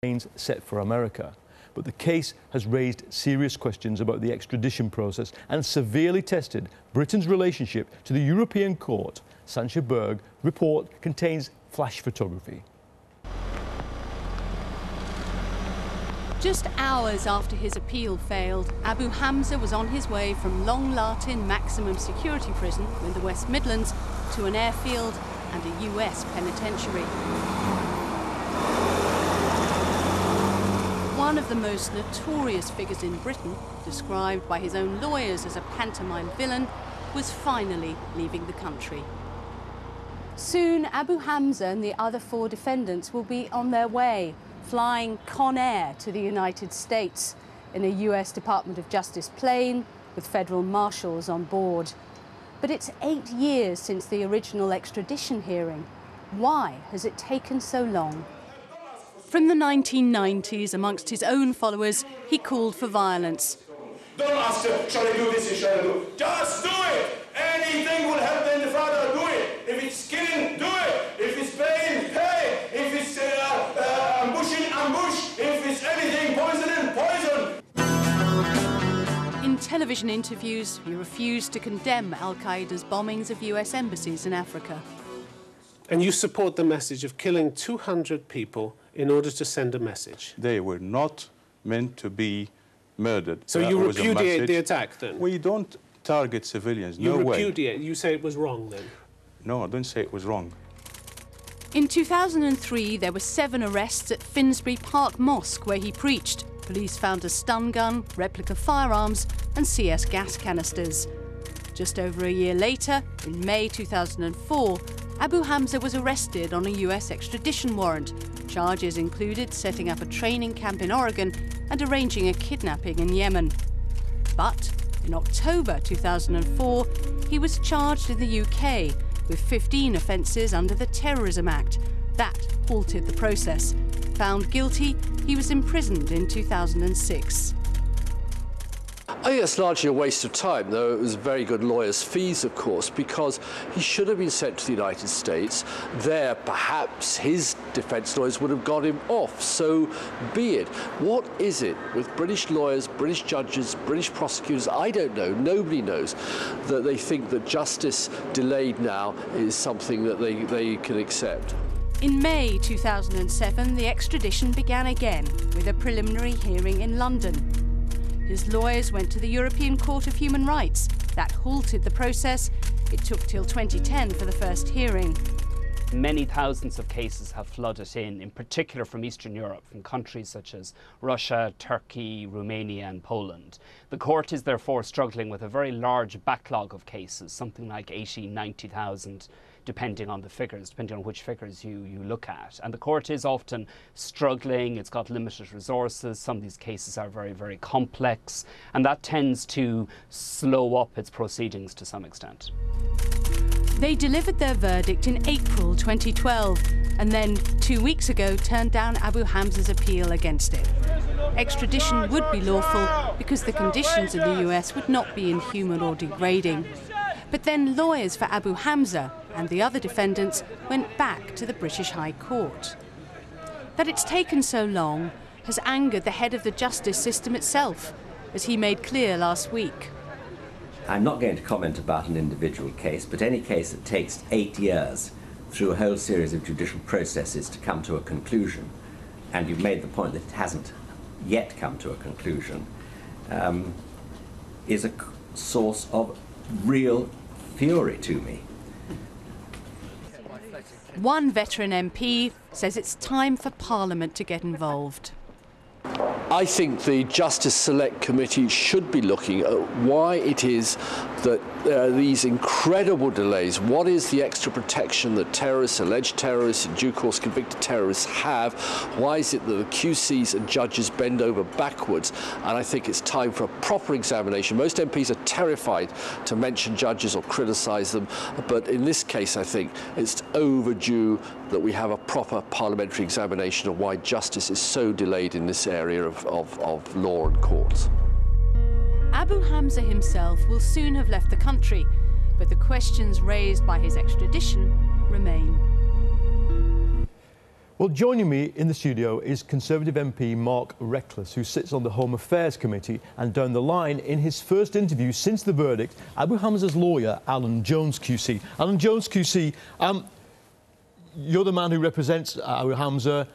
planes set for America. But the case has raised serious questions about the extradition process and severely tested Britain's relationship to the European Court. Sancha Berg report contains flash photography. Just hours after his appeal failed, Abu Hamza was on his way from Long Lartin maximum security prison in the West Midlands to an airfield and a US penitentiary. One of the most notorious figures in Britain, described by his own lawyers as a pantomime villain, was finally leaving the country. Soon, Abu Hamza and the other 4 defendants will be on their way, flying Con Air to the United States in a US Department of Justice plane with federal marshals on board. But it's 8 years since the original extradition hearing. Why has it taken so long? From the 1990s, amongst his own followers, he called for violence. Don't ask, shall I do this, shall I do? Just do it! Anything will help the father, do it! If it's killing, do it! If it's paying, pay! If it's ambushing, ambush! If it's anything, poisoning, poison! In television interviews, he refused to condemn Al-Qaeda's bombings of US embassies in Africa. And you support the message of killing 200 people in order to send a message? They were not meant to be murdered. So you repudiate the attack, then? We don't target civilians, no way. You repudiate? You say it was wrong, then? No, I don't say it was wrong. In 2003, there were 7 arrests at Finsbury Park Mosque, where he preached. Police found a stun gun, replica firearms and CS gas canisters. Just over a year later, in May 2004, Abu Hamza was arrested on a US extradition warrant. Charges included setting up a training camp in Oregon and arranging a kidnapping in Yemen. But in October 2004, he was charged in the UK with 15 offences under the Terrorism Act. That halted the process. Found guilty, he was imprisoned in 2006. I think that's largely a waste of time, though it was very good lawyers' fees, of course, because he should have been sent to the United States. There, perhaps his defence lawyers would have got him off, so be it. What is it with British lawyers, British judges, British prosecutors, I don't know, nobody knows, that they think that justice delayed now is something that they can accept? In May 2007, the extradition began again with a preliminary hearing in London. His lawyers went to the European Court of Human Rights. That halted the process. It took till 2010 for the first hearing. Many thousands of cases have flooded in particular from Eastern Europe, from countries such as Russia, Turkey, Romania and Poland. The court is therefore struggling with a very large backlog of cases, something like 80,000, 90,000, depending on the figures, depending on which figures you look at. And the court is often struggling, it's got limited resources, some of these cases are very, very complex, and that tends to slow up its proceedings to some extent. They delivered their verdict in April 2012 and then 2 weeks ago turned down Abu Hamza's appeal against it. Extradition would be lawful because the conditions in the US would not be inhuman or degrading. But then lawyers for Abu Hamza and the other defendants went back to the British High Court. That it's taken so long has angered the head of the justice system itself, as he made clear last week. I'm not going to comment about an individual case, but any case that takes 8 years through a whole series of judicial processes to come to a conclusion, and you've made the point that it hasn't yet come to a conclusion, is a source of real fury to me. One veteran MP says it's time for Parliament to get involved. I think the Justice Select Committee should be looking at why it is that these incredible delays. What is the extra protection that terrorists, alleged terrorists, in due course convicted terrorists have? Why is it that the QCs and judges bend over backwards? And I think it's time for a proper examination. Most MPs are terrified to mention judges or criticise them, but in this case I think it's overdue that we have a proper parliamentary examination of why justice is so delayed in this area of law and courts. Abu Hamza himself will soon have left the country, but the questions raised by his extradition remain. Well, joining me in the studio is Conservative MP Mark Reckless, who sits on the Home Affairs Committee, and down the line, in his first interview since the verdict, Abu Hamza's lawyer, Alan Jones QC. Alan Jones QC, you're the man who represents Abu Hamza.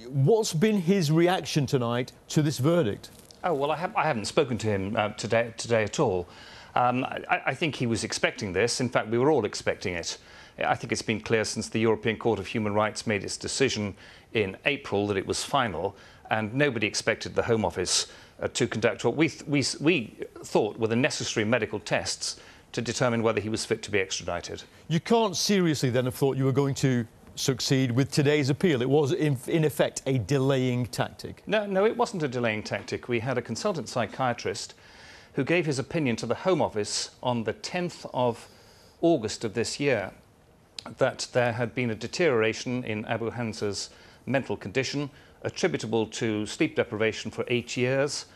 What's been his reaction tonight to this verdict? Oh, well, I haven't spoken to him today at all. I think he was expecting this. In fact, we were all expecting it. I think it's been clear since the European Court of Human Rights made its decision in April that it was final, and nobody expected the Home Office to conduct what we thought were the necessary medical tests to determine whether he was fit to be extradited. You can't seriously then have thought you were going to succeed with today's appeal. It was, in effect, a delaying tactic. No, it wasn't a delaying tactic. We had a consultant psychiatrist who gave his opinion to the Home Office on the 10th of August of this year that there had been a deterioration in Abu Hamza's mental condition attributable to sleep deprivation for 8 years.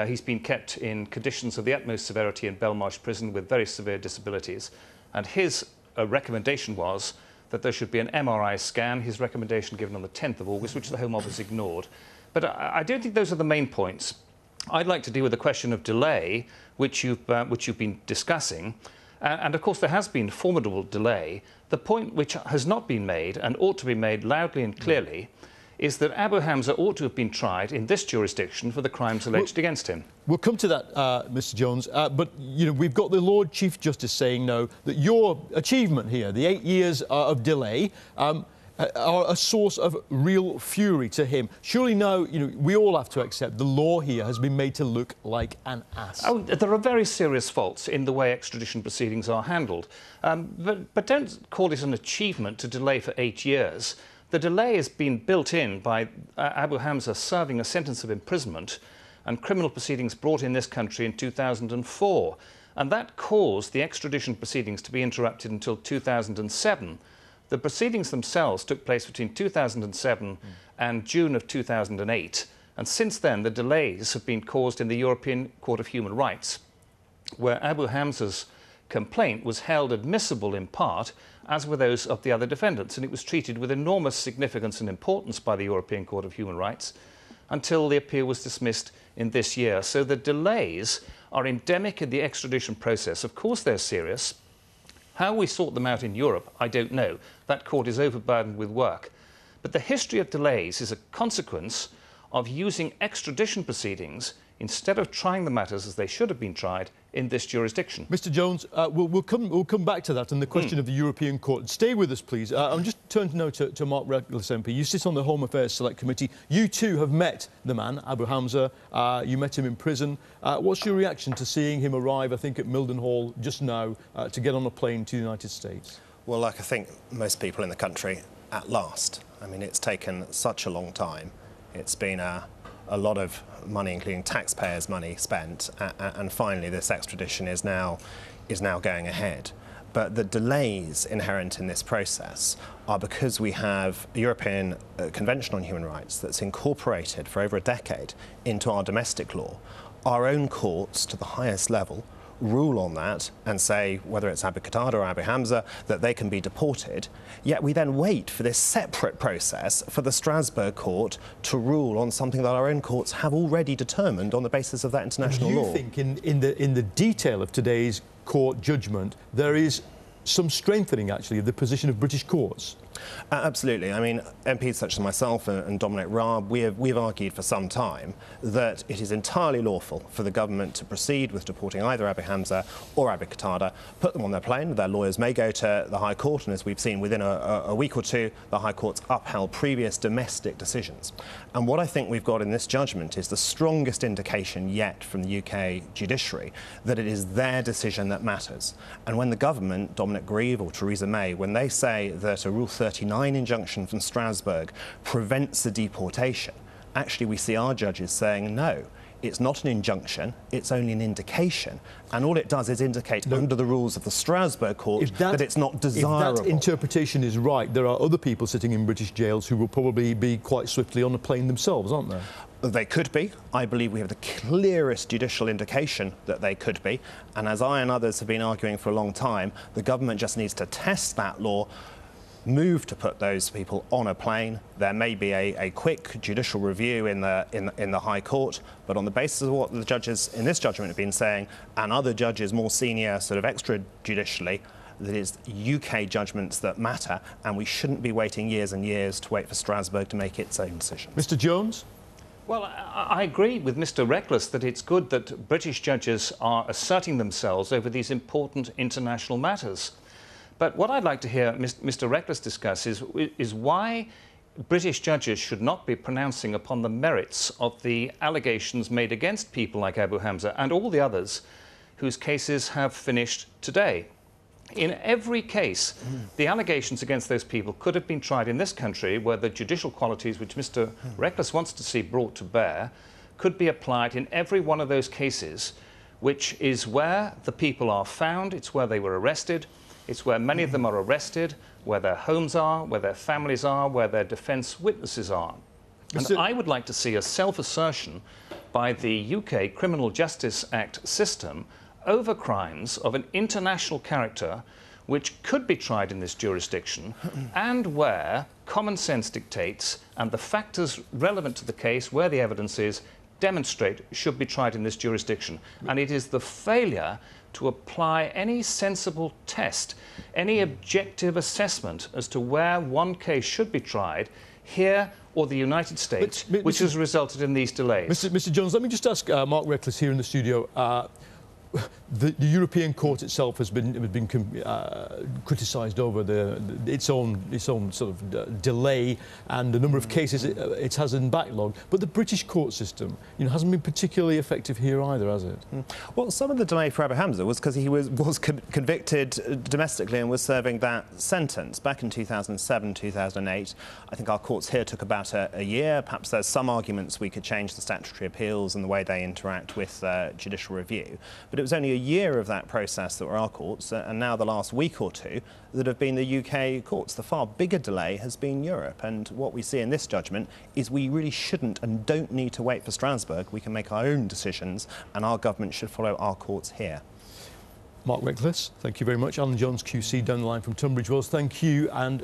He's been kept in conditions of the utmost severity in Belmarsh prison with very severe disabilities. And his recommendation was that there should be an MRI scan, his recommendation given on the 10th of August, which the Home Office ignored. But I don't think those are the main points. I'd like to deal with the question of delay, which you've been discussing. And of course, there has been formidable delay. The point which has not been made, and ought to be made loudly and clearly, is that Abu Hamza ought to have been tried in this jurisdiction for the crimes alleged against him. We'll come to that, Mr. Jones, but you know, we've got the Lord Chief Justice saying no, that your achievement here, the 8 years of delay, are a source of real fury to him. Surely now, you know, we all have to accept the law here has been made to look like an ass. Oh, there are very serious faults in the way extradition proceedings are handled. But don't call it an achievement to delay for 8 years. The delay has been built in by Abu Hamza serving a sentence of imprisonment and criminal proceedings brought in this country in 2004. And that caused the extradition proceedings to be interrupted until 2007. The proceedings themselves took place between 2007 and June of 2008. And since then, the delays have been caused in the European Court of Human Rights, where Abu Hamza's complaint was held admissible in part, as were those of the other defendants, and it was treated with enormous significance and importance by the European Court of Human Rights until the appeal was dismissed in this year. So the delays are endemic in the extradition process. Of course they're serious. How we sort them out in Europe, I don't know. That court is overburdened with work. But the history of delays is a consequence of using extradition proceedings instead of trying the matters as they should have been tried in this jurisdiction. Mr. Jones, we'll come back to that and the question of the European Court. Stay with us, please. I'm just turning now to Mark Reckless MP. You sit on the Home Affairs Select Committee. You too have met the man, Abu Hamza. You met him in prison. What's your reaction to seeing him arrive, I think, at Mildenhall just now to get on a plane to the United States? Well, like I think most people in the country, at last. I mean, it's taken such a long time. It's been a lot of money, including taxpayers' money, spent, and finally this extradition is now going ahead. But the delays inherent in this process are because we have a European Convention on Human Rights that's incorporated for over a decade into our domestic law. Our own courts, to the highest level, rule on that and say, whether it's Abu Qatada or Abu Hamza, that they can be deported, yet we then wait for this separate process for the Strasbourg court to rule on something that our own courts have already determined on the basis of that international law. Do you think in the detail of today's court judgment there is some strengthening, actually, of the position of British courts? Absolutely. I mean, MPs such as myself and Dominic Raab, we've argued for some time that it is entirely lawful for the government to proceed with deporting either Abu Hamza or Abu Qatada, put them on their plane. Their lawyers may go to the High Court, and as we've seen, within a week or two, the High Court's upheld previous domestic decisions. And what I think we've got in this judgment is the strongest indication yet from the UK judiciary that it is their decision that matters. And when the government, Dominic Grieve or Theresa May, when they say that a Rule 39 injunction from Strasbourg prevents the deportation, actually we see our judges saying no, it's not an injunction, it's only an indication, and all it does is indicate under the rules of the Strasbourg court that it's not desirable. If that interpretation is right, there are other people sitting in British jails who will probably be quite swiftly on a plane themselves, aren't there? They could be. I believe we have the clearest judicial indication that they could be, and as I and others have been arguing for a long time, the government just needs to test that law move to put those people on a plane. There may be a quick judicial review in the High Court, but on the basis of what the judges in this judgment have been saying, and other judges more senior sort of extrajudicially, that it's UK judgments that matter, and we shouldn't be waiting years and years to wait for Strasbourg to make its own decisions. Mr. Jones? Well, I agree with Mr. Reckless that it's good that British judges are asserting themselves over these important international matters. But what I'd like to hear Mr. Reckless discuss is why British judges should not be pronouncing upon the merits of the allegations made against people like Abu Hamza and all the others whose cases have finished today. In every case, the allegations against those people could have been tried in this country, where the judicial qualities which Mr. Reckless wants to see brought to bear could be applied in every one of those cases, which is where the people are found, it's where they were arrested, it's where many of them are arrested, where their homes are, where their families are, where their defence witnesses are. And I would like to see a self-assertion by the UK Criminal Justice Act system over crimes of an international character which could be tried in this jurisdiction and where common sense dictates and the factors relevant to the case, where the evidence is, demonstrate should be tried in this jurisdiction. And it is the failure to apply any sensible test, any objective assessment as to where one case should be tried here or the United States, which has resulted in these delays. Mr. Jones, let me just ask Mark Reckless here in the studio. The European Court itself has been criticised over its own sort of delay and the number of cases it has in backlog. But the British court system, hasn't been particularly effective here either, has it? Well, some of the delay for Abu Hamza was because he was convicted domestically and was serving that sentence back in 2007, 2008. I think our courts here took about a year. Perhaps there's some arguments we could change the statutory appeals and the way they interact with judicial review. But it was only a year of that process that were our courts, and now the last week or two that have been the UK courts. The far bigger delay has been Europe, and what we see in this judgment is we really shouldn't and don't need to wait for Strasbourg. We can make our own decisions, and our government should follow our courts here. Mark Reckless, thank you very much. Alan Jones, QC, down the line from Tunbridge Wells, thank you. And